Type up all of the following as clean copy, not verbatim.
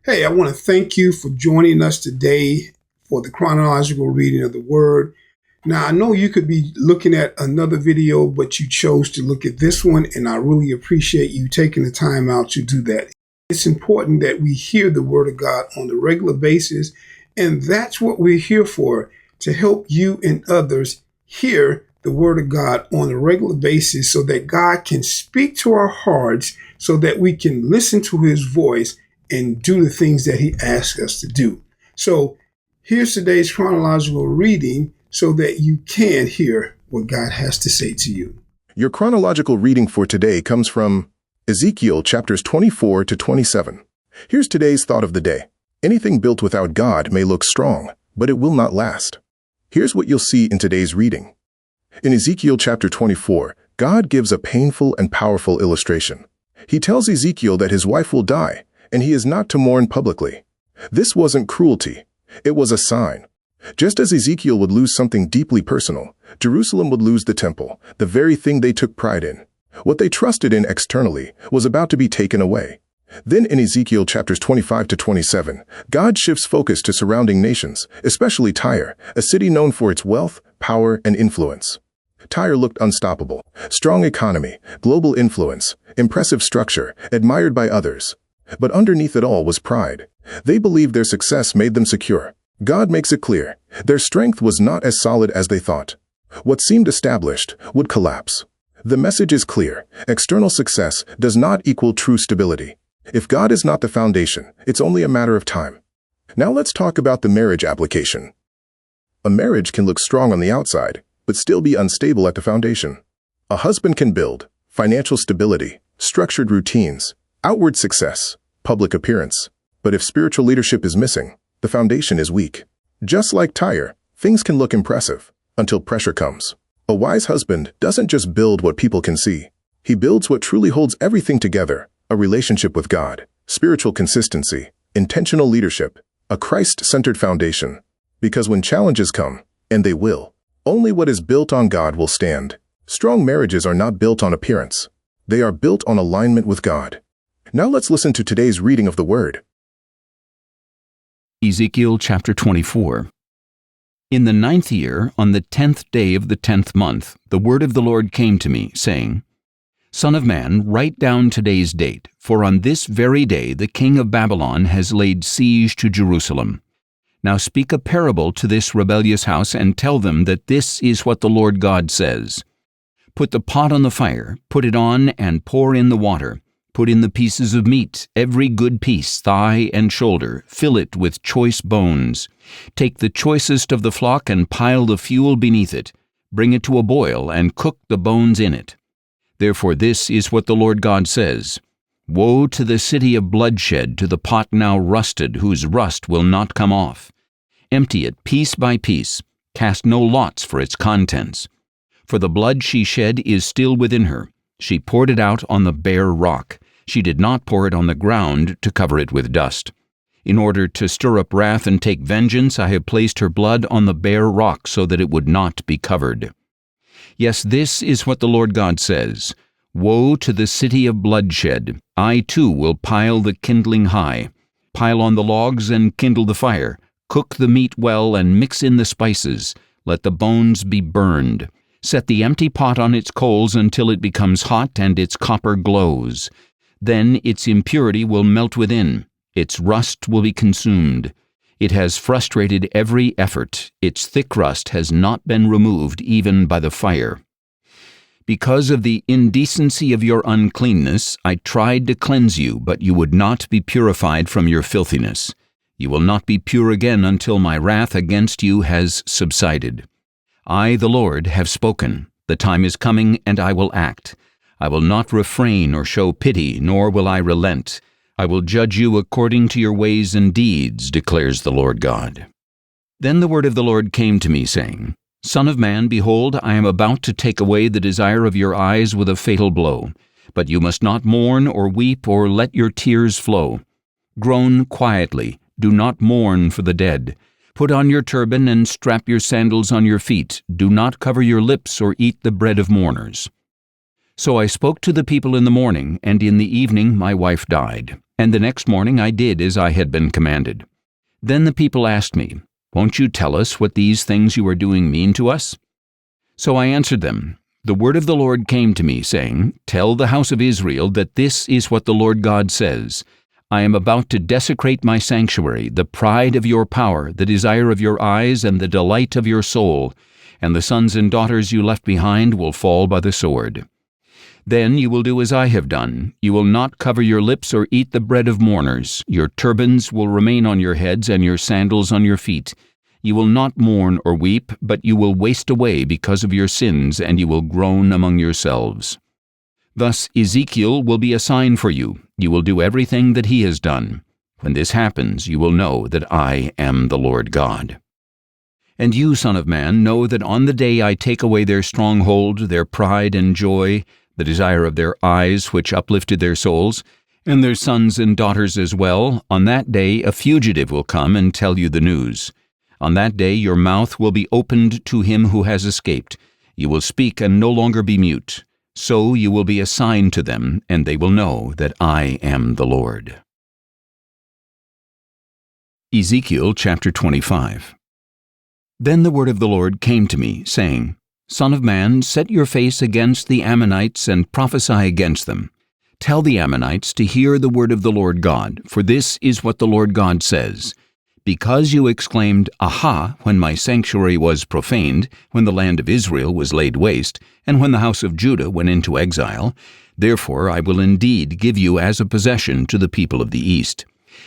Hey, I want to thank you for joining us today for the chronological reading of the Word. Now, I know you could be looking at another video, but you chose to look at this one, and I really appreciate you taking the time out to do that. It's important that we hear the Word of God on a regular basis, and that's what we're here for, to help you and others hear the Word of God on a regular basis so that God can speak to our hearts so that we can listen to His voice and do the things that He asks us to do. So here's today's chronological reading so that you can hear what God has to say to you. Your chronological reading for today comes from Ezekiel chapters 24 to 27. Here's today's thought of the day. Anything built without God may look strong, but it will not last. Here's what you'll see in today's reading. In Ezekiel chapter 24, God gives a painful and powerful illustration. He tells Ezekiel that his wife will die, and he is not to mourn publicly. This wasn't cruelty. It was a sign. Just as Ezekiel would lose something deeply personal, Jerusalem would lose the temple, the very thing they took pride in. What they trusted in externally was about to be taken away. Then in Ezekiel chapters 25 to 27, God shifts focus to surrounding nations, especially Tyre, a city known for its wealth, power, and influence. Tyre looked unstoppable. Strong economy, global influence, impressive structure, admired by others. But underneath it all was pride. They believed their success made them secure. God makes it clear. Their strength was not as solid as they thought. What seemed established would collapse. The message is clear. External success does not equal true stability. If God is not the foundation, it's only a matter of time. Now let's talk about the marriage application. A marriage can look strong on the outside, but still be unstable at the foundation. A husband can build financial stability, structured routines, outward success, public appearance. But if spiritual leadership is missing, the foundation is weak. Just like Tyre, things can look impressive until pressure comes. A wise husband doesn't just build what people can see. He builds what truly holds everything together: a relationship with God, spiritual consistency, intentional leadership, a Christ-centered foundation. Because when challenges come, and they will, only what is built on God will stand. Strong marriages are not built on appearance. They are built on alignment with God. Now let's listen to today's reading of the Word. Ezekiel chapter 24. In the 9th year, on the 10th day of the 10th month, the word of the Lord came to me, saying, Son of man, write down today's date, for on this very day the king of Babylon has laid siege to Jerusalem. Now speak a parable to this rebellious house, and tell them that this is what the Lord God says. Put the pot on the fire, put it on, and pour in the water. Put in the pieces of meat, every good piece, thigh and shoulder. Fill it with choice bones. Take the choicest of the flock and pile the fuel beneath it. Bring it to a boil and cook the bones in it. Therefore this is what the Lord God says. Woe to the city of bloodshed, to the pot now rusted, whose rust will not come off. Empty it piece by piece. Cast no lots for its contents. For the blood she shed is still within her. She poured it out on the bare rock. She did not pour it on the ground to cover it with dust. In order to stir up wrath and take vengeance, I have placed her blood on the bare rock so that it would not be covered. Yes, this is what the Lord God says. Woe to the city of bloodshed. I too will pile the kindling high. Pile on the logs and kindle the fire. Cook the meat well and mix in the spices. Let the bones be burned. Set the empty pot on its coals until it becomes hot and its copper glows. Then its impurity will melt within. Its rust will be consumed. It has frustrated every effort. Its thick rust has not been removed even by the fire. Because of the indecency of your uncleanness, I tried to cleanse you, but you would not be purified from your filthiness. You will not be pure again until my wrath against you has subsided. I, the Lord, have spoken. The time is coming, and I will act. I will not refrain or show pity, nor will I relent. I will judge you according to your ways and deeds, declares the Lord God. Then the word of the Lord came to me, saying, Son of man, behold, I am about to take away the desire of your eyes with a fatal blow. But you must not mourn or weep or let your tears flow. Groan quietly. Do not mourn for the dead. Put on your turban and strap your sandals on your feet. Do not cover your lips or eat the bread of mourners. So I spoke to the people in the morning, and in the evening my wife died. And the next morning I did as I had been commanded. Then the people asked me, "Won't you tell us what these things you are doing mean to us?" So I answered them, "The word of the Lord came to me, saying, Tell the house of Israel that this is what the Lord God says. I am about to desecrate my sanctuary, the pride of your power, the desire of your eyes, and the delight of your soul, and the sons and daughters you left behind will fall by the sword. Then you will do as I have done. You will not cover your lips or eat the bread of mourners. Your turbans will remain on your heads and your sandals on your feet. You will not mourn or weep, but you will waste away because of your sins, and you will groan among yourselves. Thus Ezekiel will be a sign for you. You will do everything that he has done. When this happens, you will know that I am the Lord God. And you, son of man, know that on the day I take away their stronghold, their pride and joy, the desire of their eyes which uplifted their souls, and their sons and daughters as well, on that day a fugitive will come and tell you the news. On that day your mouth will be opened to him who has escaped. You will speak and no longer be mute. So you will be a sign to them, and they will know that I am the Lord. Ezekiel chapter 25. Then the word of the Lord came to me, saying, Son of man, set your face against the Ammonites and prophesy against them. Tell the Ammonites to hear the word of the Lord God, for this is what the Lord God says. Because you exclaimed, Aha, when my sanctuary was profaned, when the land of Israel was laid waste, and when the house of Judah went into exile, therefore I will indeed give you as a possession to the people of the east.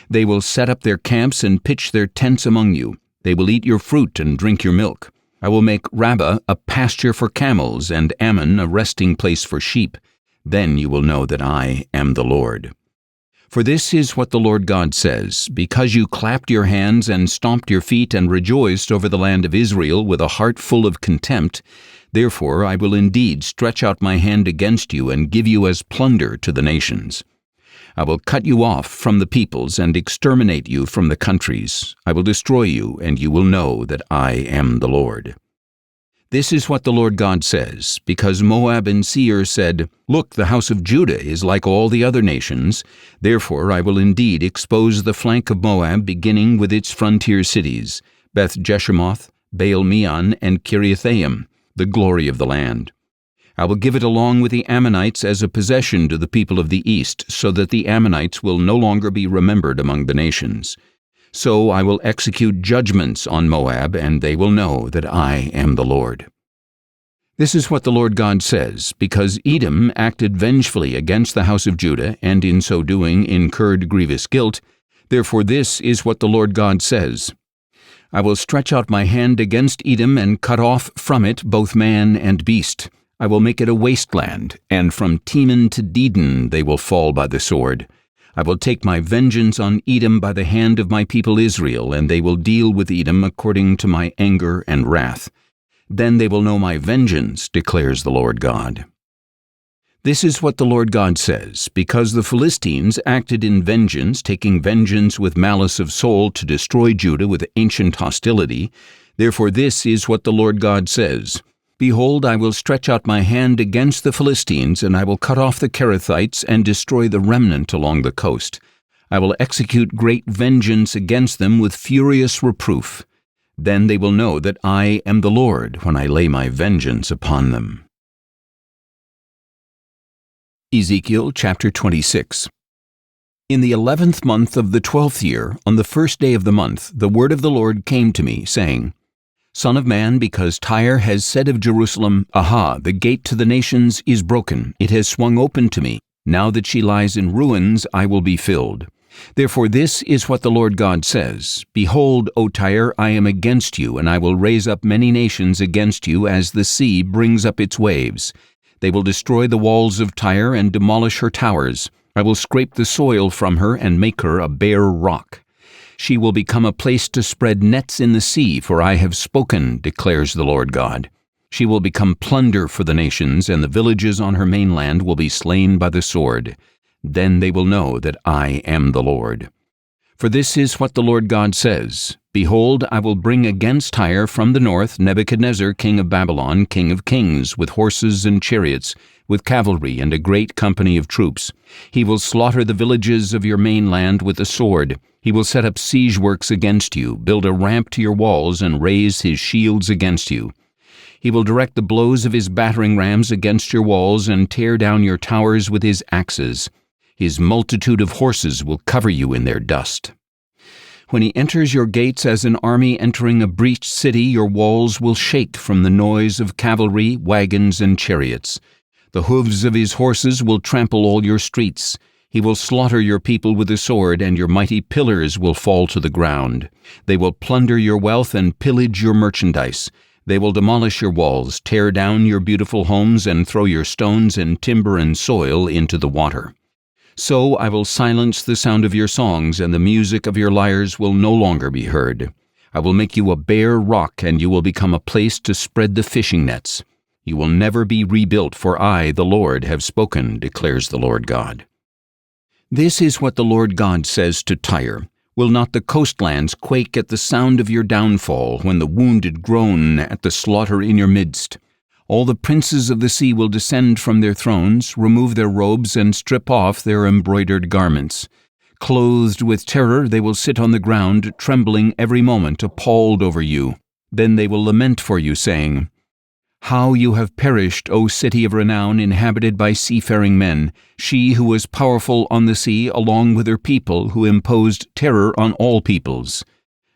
They will set up their camps and pitch their tents among you. They will eat your fruit and drink your milk. I will make Rabbah a pasture for camels, and Ammon a resting place for sheep. Then you will know that I am the Lord. For this is what the Lord God says, because you clapped your hands and stomped your feet and rejoiced over the land of Israel with a heart full of contempt, therefore I will indeed stretch out my hand against you and give you as plunder to the nations. I will cut you off from the peoples and exterminate you from the countries. I will destroy you, and you will know that I am the Lord. This is what the Lord God says, because Moab and Seir said, Look, the house of Judah is like all the other nations. Therefore I will indeed expose the flank of Moab, beginning with its frontier cities, Beth-Jeshemoth, Baal-Meon, and Kiriathaim, the glory of the land. I will give it along with the Ammonites as a possession to the people of the east, so that the Ammonites will no longer be remembered among the nations. So I will execute judgments on Moab, and they will know that I am the Lord. This is what the Lord God says, because Edom acted vengefully against the house of Judah, and in so doing incurred grievous guilt. Therefore this is what the Lord God says. I will stretch out my hand against Edom and cut off from it both man and beast. I will make it a wasteland, and from Teman to Dedan they will fall by the sword. I will take my vengeance on Edom by the hand of my people Israel, and they will deal with Edom according to my anger and wrath. Then they will know my vengeance, declares the Lord God. This is what the Lord God says, because the Philistines acted in vengeance, taking vengeance with malice of soul to destroy Judah with ancient hostility. Therefore this is what the Lord God says. Behold, I will stretch out my hand against the Philistines, and I will cut off the Kerethites and destroy the remnant along the coast. I will execute great vengeance against them with furious reproof. Then they will know that I am the Lord when I lay my vengeance upon them. Ezekiel chapter 26. In the 11th month of the 12th year, on the first day of the month, the word of the Lord came to me, saying, Son of man, because Tyre has said of Jerusalem, Aha, the gate to the nations is broken, it has swung open to me. Now that she lies in ruins, I will be filled. Therefore this is what the Lord God says, Behold, O Tyre, I am against you, and I will raise up many nations against you as the sea brings up its waves. They will destroy the walls of Tyre and demolish her towers. I will scrape the soil from her and make her a bare rock. She will become a place to spread nets in the sea, for I have spoken, declares the Lord God. She will become plunder for the nations, and the villages on her mainland will be slain by the sword. Then they will know that I am the Lord. For this is what the Lord God says, Behold, I will bring against Tyre from the north Nebuchadnezzar king of Babylon, king of kings, with horses and chariots, with cavalry and a great company of troops. He will slaughter the villages of your mainland with the sword. He will set up siege works against you, build a ramp to your walls, and raise his shields against you. He will direct the blows of his battering rams against your walls and tear down your towers with his axes. His multitude of horses will cover you in their dust. When he enters your gates as an army entering a breached city, your walls will shake from the noise of cavalry, wagons, and chariots. The hooves of his horses will trample all your streets. He will slaughter your people with the sword, and your mighty pillars will fall to the ground. They will plunder your wealth and pillage your merchandise. They will demolish your walls, tear down your beautiful homes, and throw your stones and timber and soil into the water. So I will silence the sound of your songs, and the music of your lyres will no longer be heard. I will make you a bare rock, and you will become a place to spread the fishing nets. You will never be rebuilt, for I, the Lord, have spoken, declares the Lord God. This is what the Lord God says to Tyre. Will not the coastlands quake at the sound of your downfall, when the wounded groan at the slaughter in your midst? All the princes of the sea will descend from their thrones, remove their robes, and strip off their embroidered garments. Clothed with terror, they will sit on the ground, trembling every moment, appalled over you. Then they will lament for you, saying, How you have perished, O city of renown, inhabited by seafaring men, she who was powerful on the sea, along with her people, who imposed terror on all peoples.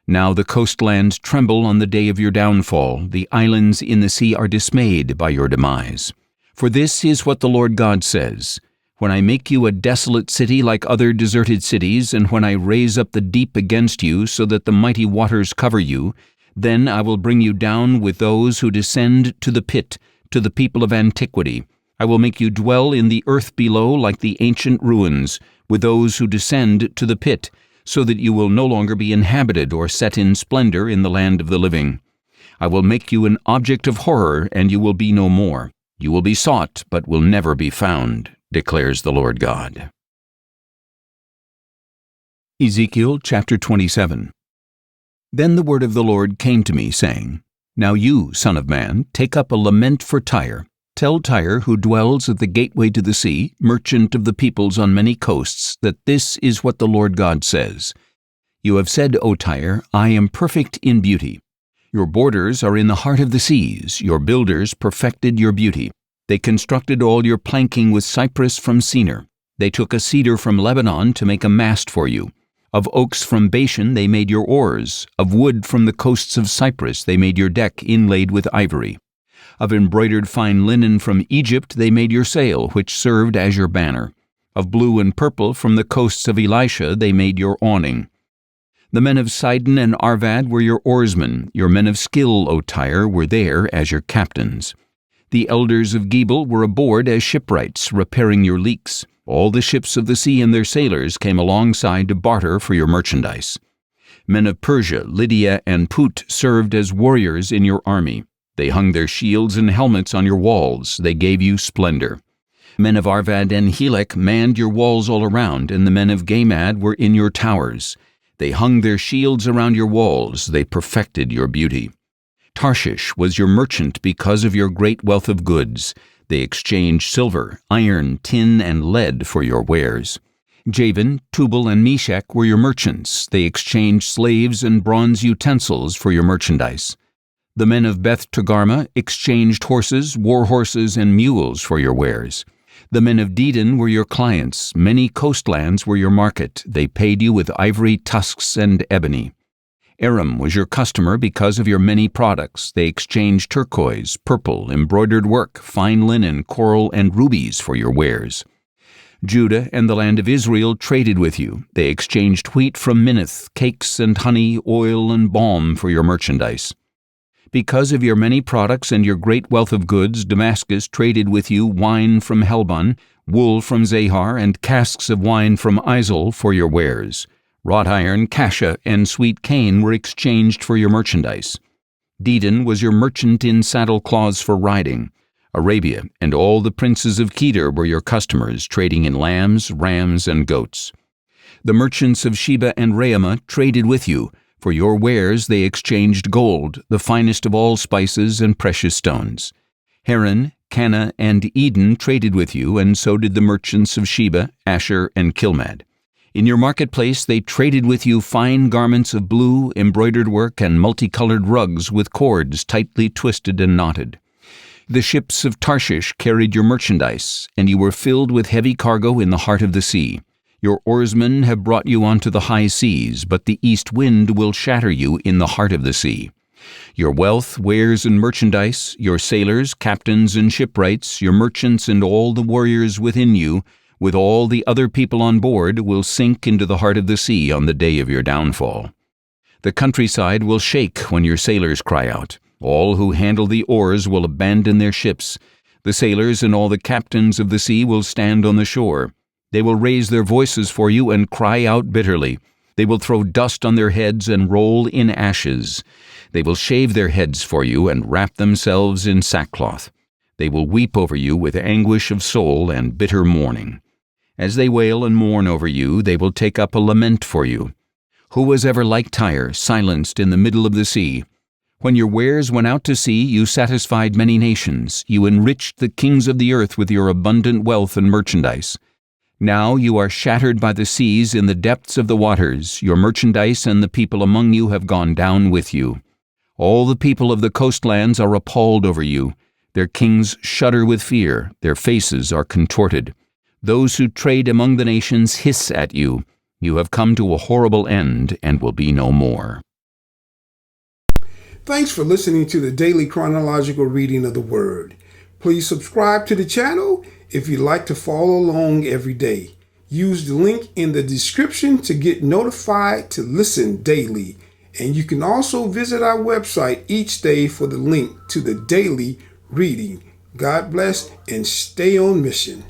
Now the coastlands tremble on the day of your downfall. The islands in the sea are dismayed by your demise. For this is what the Lord God says, When I make you a desolate city like other deserted cities, and when I raise up the deep against you so that the mighty waters cover you, then I will bring you down with those who descend to the pit, to the people of antiquity. I will make you dwell in the earth below like the ancient ruins, with those who descend to the pit, so that you will no longer be inhabited or set in splendor in the land of the living. I will make you an object of horror, and you will be no more. You will be sought, but will never be found, declares the Lord God. Ezekiel chapter 27. Then the word of the Lord came to me, saying, Now you, son of man, take up a lament for Tyre. Tell Tyre, who dwells at the gateway to the sea, merchant of the peoples on many coasts, that this is what the Lord God says. You have said, O Tyre, I am perfect in beauty. Your borders are in the heart of the seas. Your builders perfected your beauty. They constructed all your planking with cypress from Senir. They took a cedar from Lebanon to make a mast for you. Of oaks from Bashan they made your oars. Of wood from the coasts of Cyprus they made your deck inlaid with ivory. Of embroidered fine linen from Egypt they made your sail, which served as your banner. Of blue and purple from the coasts of Elisha they made your awning. The men of Sidon and Arvad were your oarsmen. Your men of skill, O Tyre, were there as your captains. The elders of Gebal were aboard as shipwrights, repairing your leaks. All the ships of the sea and their sailors came alongside to barter for your merchandise. Men of Persia, Lydia, and Put served as warriors in your army. They hung their shields and helmets on your walls. They gave you splendor. Men of Arvad and Helek manned your walls all around, and the men of Gamad were in your towers. They hung their shields around your walls. They perfected your beauty. Tarshish was your merchant because of your great wealth of goods. They exchanged silver, iron, tin, and lead for your wares. Javan, Tubal, and Meshach were your merchants. They exchanged slaves and bronze utensils for your merchandise. The men of Beth Togarmah exchanged horses, war horses, and mules for your wares. The men of Dedan were your clients. Many coastlands were your market. They paid you with ivory, tusks, and ebony. Aram was your customer because of your many products. They exchanged turquoise, purple, embroidered work, fine linen, coral, and rubies for your wares. Judah and the land of Israel traded with you. They exchanged wheat from Minnith, cakes and honey, oil and balm for your merchandise. Because of your many products and your great wealth of goods, Damascus traded with you wine from Helbon, wool from Zahar, and casks of wine from Izal for your wares. Wrought iron, cassia, and sweet cane were exchanged for your merchandise. Dedan was your merchant in saddle cloths for riding. Arabia and all the princes of Kedar were your customers, trading in lambs, rams, and goats. The merchants of Sheba and Raamah traded with you, For your wares they exchanged gold, the finest of all spices and precious stones. Haran, Cana, and Eden traded with you, and so did the merchants of Sheba, Asher, and Kilmad. In your marketplace they traded with you fine garments of blue, embroidered work, and multicolored rugs with cords tightly twisted and knotted. The ships of Tarshish carried your merchandise, and you were filled with heavy cargo in the heart of the sea. Your oarsmen have brought you onto the high seas, but the east wind will shatter you in the heart of the sea. Your wealth, wares, and merchandise, your sailors, captains, and shipwrights, your merchants, and all the warriors within you, with all the other people on board, will sink into the heart of the sea on the day of your downfall. The countryside will shake when your sailors cry out. All who handle the oars will abandon their ships. The sailors and all the captains of the sea will stand on the shore. They will raise their voices for you and cry out bitterly. They will throw dust on their heads and roll in ashes. They will shave their heads for you and wrap themselves in sackcloth. They will weep over you with anguish of soul and bitter mourning. As they wail and mourn over you, they will take up a lament for you. Who was ever like Tyre, silenced in the middle of the sea? When your wares went out to sea, you satisfied many nations. You enriched the kings of the earth with your abundant wealth and merchandise. Now you are shattered by the seas in the depths of the waters. Your merchandise and the people among you have gone down with you. All the people of the coastlands are appalled over you. Their kings shudder with fear. Their faces are contorted. Those who trade among the nations hiss at you. You have come to a horrible end and will be no more. Thanks for listening to the daily chronological reading of the Word. Please subscribe to the channel if you'd like to follow along every day. Use the link in the description to get notified to listen daily. And you can also visit our website each day for the link to the daily reading. God bless and stay on mission.